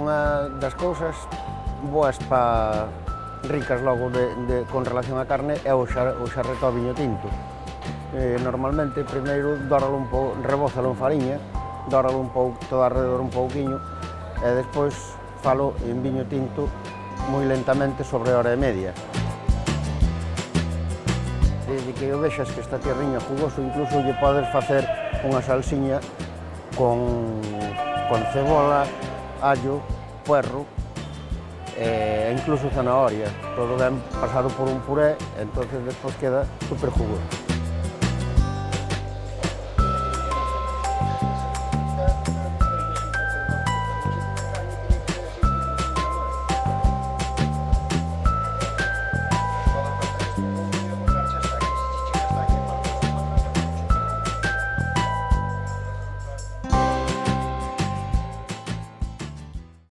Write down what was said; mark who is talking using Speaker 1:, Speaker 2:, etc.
Speaker 1: unha das cousas boas ricas logo con relación á carne é o xarreto ao viño tinto. Normalmente, primeiro, dóralo un pouco, rebózalo en fariña, dóralo un pouco, todo alrededor un pouquiño, e despois falo en viño tinto moi lentamente sobre hora e media. Desde que o vexas que está tierriña jugoso, incluso lle podes facer unha salsiña con cebola, allo, puerro e incluso zanahoria, todo ben pasado por un puré, entonces despois queda super jugoso.